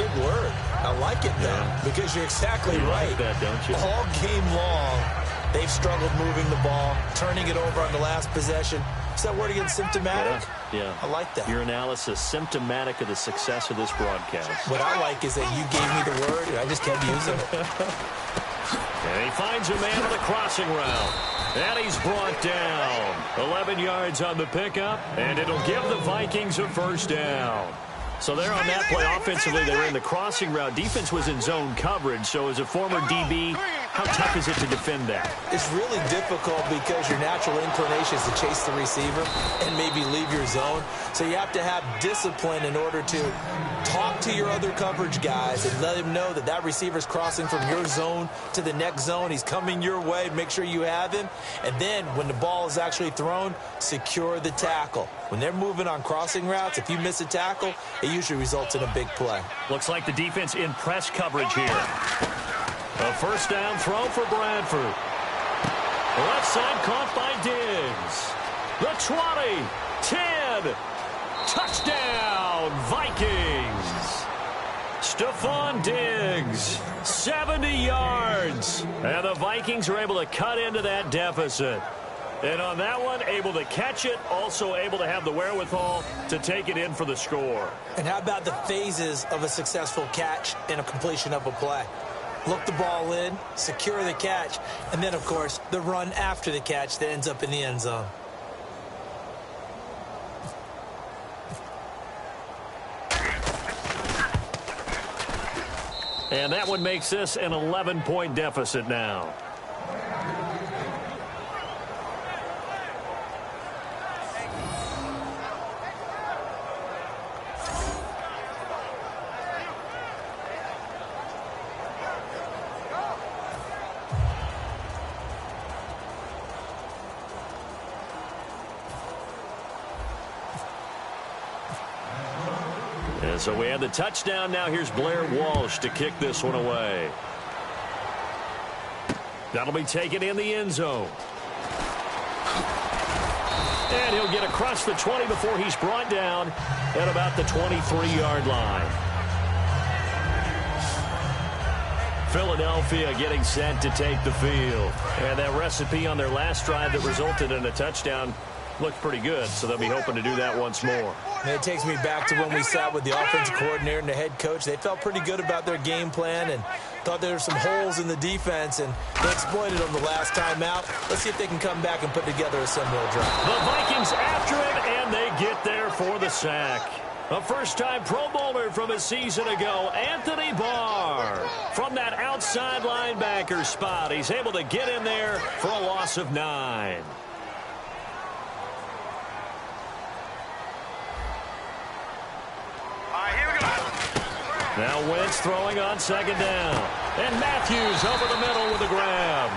big word. I like it, though, because you're exactly right. Like that, don't you? All game long, they've struggled moving the ball, turning it over on the last possession. Is that word again, symptomatic? Yeah. I like that. Your analysis, symptomatic of the success of this broadcast. What I like is that you gave me the word, and I just kept using it. And he finds a man on the crossing route. And he's brought down. 11 yards on the pickup, and it'll give the Vikings a first down. So there on that play, offensively, they were in the crossing route. Defense was in zone coverage, so as a former DB, how tough is it to defend that? It's really difficult because your natural inclination is to chase the receiver and maybe leave your zone. So you have to have discipline in order to talk to your other coverage guys and let him know that that receiver's crossing from your zone to the next zone. He's coming your way. Make sure you have him. And then when the ball is actually thrown, secure the tackle. When they're moving on crossing routes, if you miss a tackle, it usually results in a big play. Looks like the defense in press coverage here. A first down throw for Bradford. Left side caught by Diggs. The 20, 10, touchdown Vikings. Stephon Diggs, 70 yards. And the Vikings are able to cut into that deficit. And on that one, able to catch it, also able to have the wherewithal to take it in for the score. And how about the phases of a successful catch and a completion of a play? Look the ball in, secure the catch, and then, of course, the run after the catch that ends up in the end zone. And that one makes this an 11-point deficit now. So we have the touchdown. Now here's Blair Walsh to kick this one away. That'll be taken in the end zone. And he'll get across the 20 before he's brought down at about the 23-yard line. Philadelphia getting set to take the field. And that recipe on their last drive that resulted in a touchdown looked pretty good, so they'll be hoping to do that once more. And it takes me back to when we sat with the offensive coordinator and the head coach. They felt pretty good about their game plan and thought there were some holes in the defense, and they exploited them the last time out. Let's see if they can come back and put together a similar drive. The Vikings after it, and they get there for the sack. A first-time Pro Bowler from a season ago, Anthony Barr. From that outside linebacker spot, he's able to get in there for a loss of 9. Now Wentz throwing on second down. And Matthews over the middle with a grab.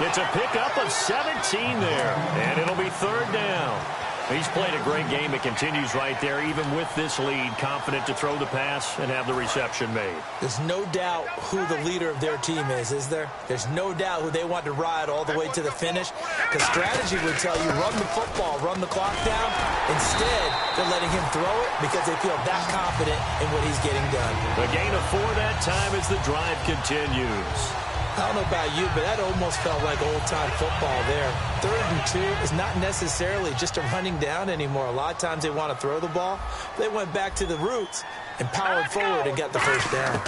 It's a pickup of 17 there. And it'll be third down. He's played a great game. It continues right there, even with this lead. Confident to throw the pass and have the reception made. There's no doubt who the leader of their team is there? There's no doubt who they want to ride all the way to the finish. Because strategy would tell you, run the football, run the clock down. Instead, they're letting him throw it because they feel that confident in what he's getting done. The gain of 4 that time as the drive continues. I don't know about you, but that almost felt like old-time football there. 3rd and 2 is not necessarily just a running down anymore. A lot of times they want to throw the ball. They went back to the roots and powered forward and got the first down.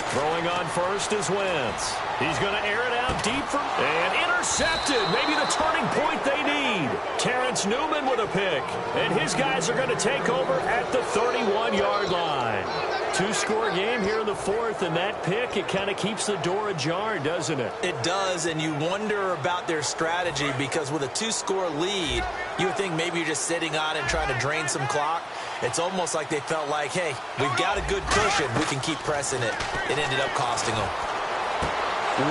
Throwing on first is Wentz. He's going to air it out deep and intercepted. Maybe the turning point they need. Terrence Newman with a pick. And his guys are going to take over at the 31-yard line. 2-score game here in the 4th, and that pick, it kind of keeps the door ajar, doesn't it? It does, and you wonder about their strategy because with a 2-score lead, you would think maybe you're just sitting on it and trying to drain some clock. It's almost like they felt like, hey, we've got a good cushion. We can keep pressing it. It ended up costing them.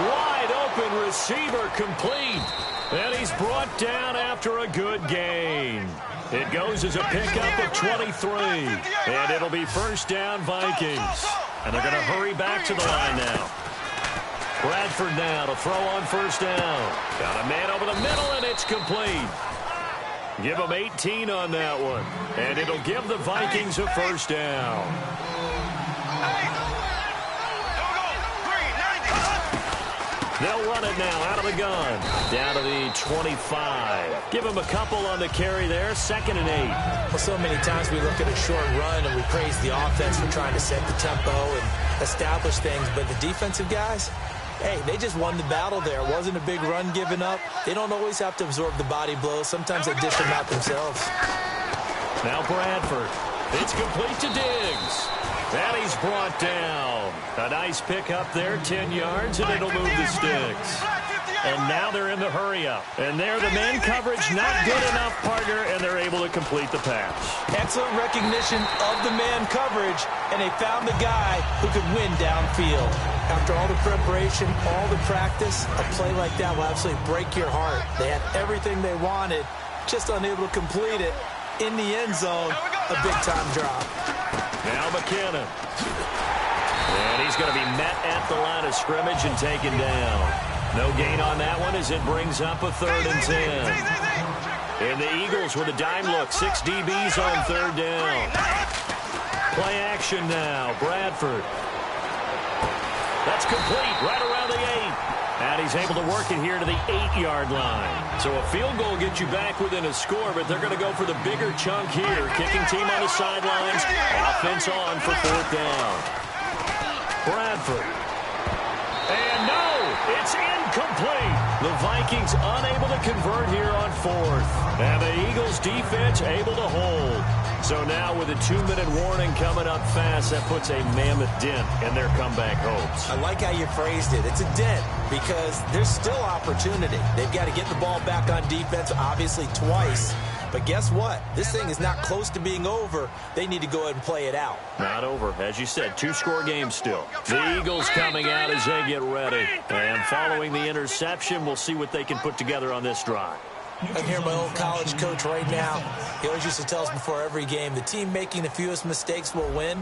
Wide open receiver complete. And he's brought down after a good gain. It goes as a pickup of 23. And it'll be first down Vikings. And they're going to hurry back to the line now. Bradford now to throw on first down. Got a man over the middle, and it's complete. Give them 18 on that one. And it'll give the Vikings a first down. They'll run it now out of the gun. Down to the 25. Give him a couple on the carry there. 2nd and 8. Well, so many times we look at a short run and we praise the offense for trying to set the tempo and establish things. But the defensive guys, hey, they just won the battle there. It wasn't a big run given up. They don't always have to absorb the body blows. Sometimes they dish them out themselves. Now Bradford. It's complete to Diggs. And he's brought down. A nice pick up there, 10 yards, and it'll move the sticks. And now they're in the hurry-up. And there, the man coverage not good enough, partner, and they're able to complete the pass. Excellent recognition of the man coverage, and they found the guy who could win downfield. After all the preparation, all the practice, a play like that will absolutely break your heart. They had everything they wanted, just unable to complete it. In the end zone, a big-time drop. Now McKinnon. And he's going to be met at the line of scrimmage and taken down. No gain on that one as it brings up a 3rd and 10. And the Eagles with a dime look. 6 DBs on 3rd down. Play action now. Bradford. That's complete right around the 8. And he's able to work it here to the 8-yard line. So a field goal gets you back within a score, but they're going to go for the bigger chunk here. Kicking team on the sidelines. Offense on for 4th down. Bradford. And no, it's incomplete. The Vikings unable to convert here on 4th. And the Eagles defense able to hold. So now with a 2-minute warning coming up fast, that puts a mammoth dent in their comeback hopes. I like how you phrased it. It's a dent because there's still opportunity. They've got to get the ball back on defense, obviously twice. But guess what? This thing is not close to being over. They need to go ahead and play it out. Not over. As you said, 2-score game still. The Eagles coming out as they get ready. And following the interception, we'll see what they can put together on this drive. I can hear my old college coach right now. He always used to tell us before every game, the team making the fewest mistakes will win.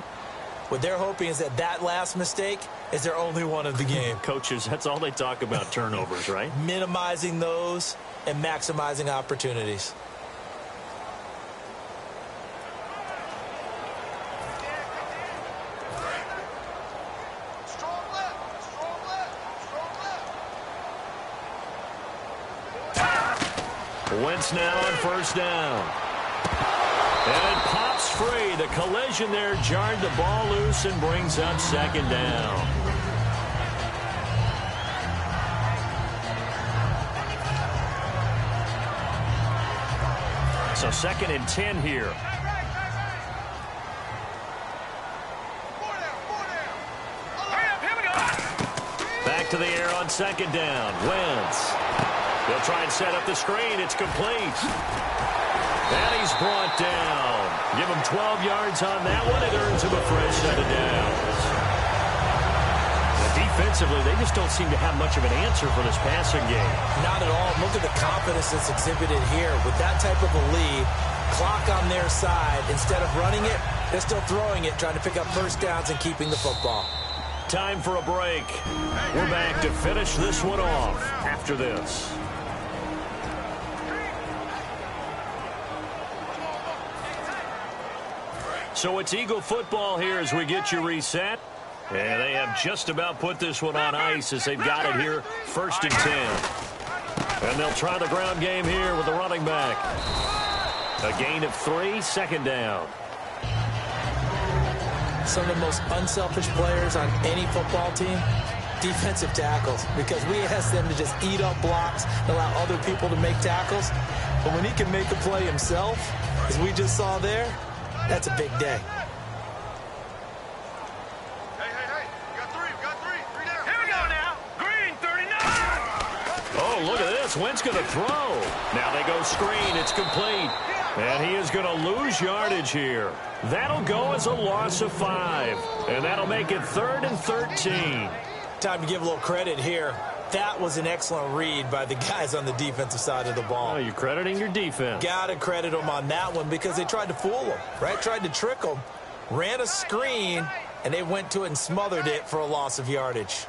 What they're hoping is that last mistake is their only one of the game. Coaches, that's all they talk about, turnovers, right? Minimizing those and maximizing opportunities. Wentz now on 1st down. And it pops free. The collision there jarred the ball loose and brings up 2nd down. So 2nd and 10 here. Back to the air on 2nd down. Wentz. They'll try and set up the screen. It's complete. And he's brought down. Give him 12 yards on that one. It earns him a fresh set of downs. Defensively, they just don't seem to have much of an answer for this passing game. Not at all. Look at the confidence that's exhibited here. With that type of a lead, clock on their side, instead of running it, they're still throwing it, trying to pick up 1st downs and keeping the football. Time for a break. We're back to finish this one off after this. So it's Eagle football here as we get you reset. And they have just about put this one on ice as they've got it here, 1st and 10. And they'll try the ground game here with the running back. A gain of 3, 2nd down. Some of the most unselfish players on any football team, defensive tackles, because we ask them to just eat up blocks and allow other people to make tackles. But when he can make a play himself, as we just saw there, that's a big day. Hey, we got three. Three down. Here we go now. Green, 39. Oh, look at this. Wentz going to throw. Now they go screen. It's complete. And he is going to lose yardage here. That'll go as a loss of 5. And that'll make it 3rd and 13. Time to give a little credit here. That was an excellent read by the guys on the defensive side of the ball. Oh, you're crediting your defense. Got to credit them on that one because they tried to fool them, right? Tried to trick them, ran a screen, and they went to it and smothered it for a loss of yardage.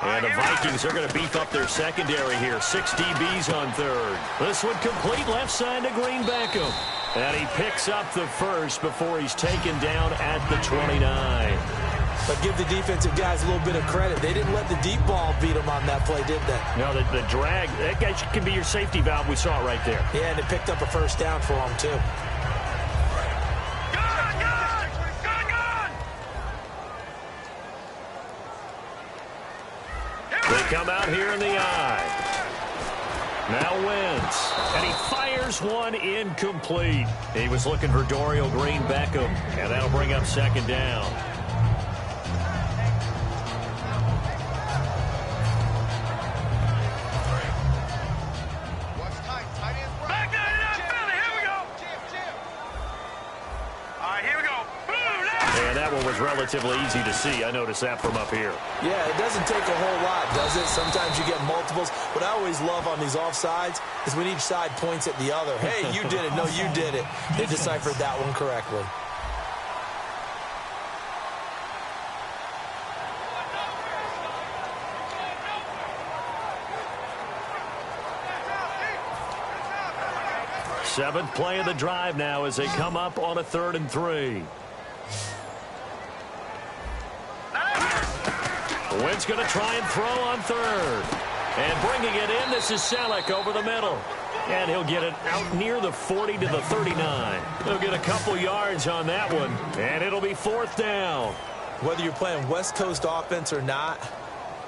And the Vikings are going to beef up their secondary here. 6 DBs on 3rd. This one complete left side to Green Beckham. And he picks up the first before he's taken down at the 29. But give the defensive guys a little bit of credit. They didn't let the deep ball beat them on that play, did they? No, the drag, that guy can be your safety valve. We saw it right there. Yeah, and it picked up a first down for him, too. They come out here in the eye. Now Wentz, and he fires one incomplete. He was looking for Dorial Green-Beckham, and that'll bring up second down. Relatively easy to see. I noticed that from up here. Yeah, it doesn't take a whole lot, does it? Sometimes you get multiples. What I always love on these offsides is when each side points at the other. Hey, you did it. No, you did it. They deciphered that one correctly. Seventh play of the drive now as they come up on a 3rd and 3. Wentz going to try and throw on 3rd. And bringing it in, this is Selleck over the middle. And he'll get it out near the 40 to the 39. He'll get a couple yards on that one. And it'll be 4th down. Whether you're playing West Coast offense or not,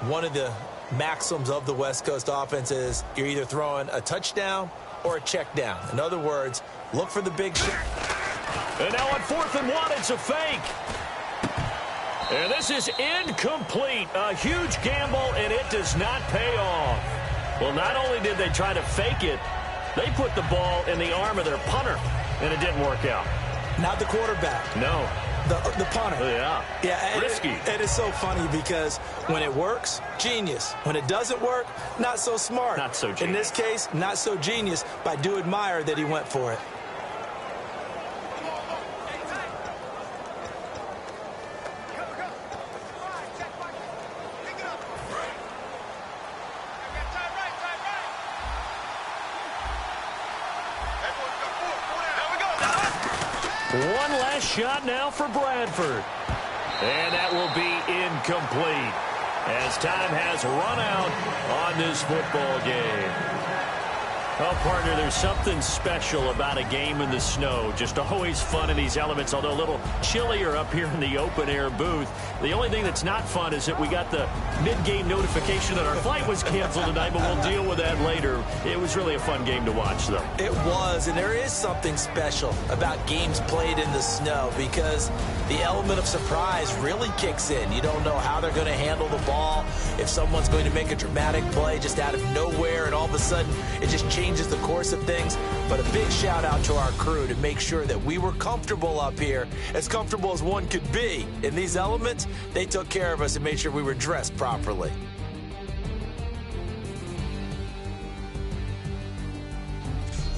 one of the maxims of the West Coast offense is you're either throwing a touchdown or a check down. In other words, look for the big shot. And now on 4th and 1, it's a fake. And this is incomplete. A huge gamble, and it does not pay off. Well, not only did they try to fake it, they put the ball in the arm of their punter, and it didn't work out. Not the quarterback. No. The punter. Yeah. Risky. It is so funny because when it works, genius. When it doesn't work, not so smart. Not so genius. In this case, not so genius, but I do admire that he went for it. One last shot now for Bradford. And that will be incomplete as time has run out on this football game. Well, partner, there's something special about a game in the snow. Just always fun in these elements, although a little chillier up here in the open-air booth. The only thing that's not fun is that we got the mid-game notification that our flight was canceled tonight, but we'll deal with that later. It was really a fun game to watch, though. It was, and there is something special about games played in the snow because the element of surprise really kicks in. You don't know how they're going to handle the ball, if someone's going to make a dramatic play just out of nowhere, and all of a sudden it just changes the course of things. But a big shout out to our crew to make sure that we were comfortable up here, as comfortable as one could be. In these elements, they took care of us and made sure we were dressed properly.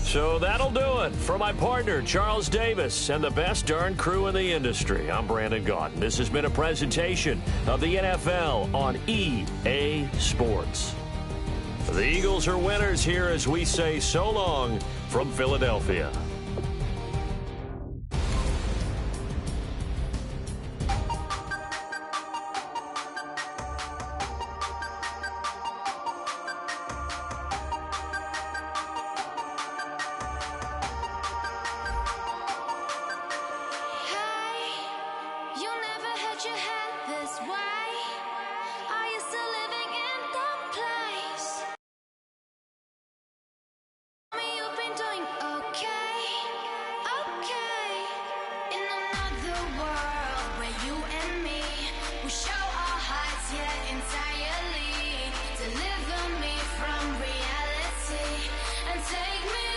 So that'll do it for my partner, Charles Davis, and the best darn crew in the industry. I'm Brandon Gaudin. This has been a presentation of the NFL on EA Sports. The Eagles are winners here as we say so long from Philadelphia. Entirely deliver me from reality and take me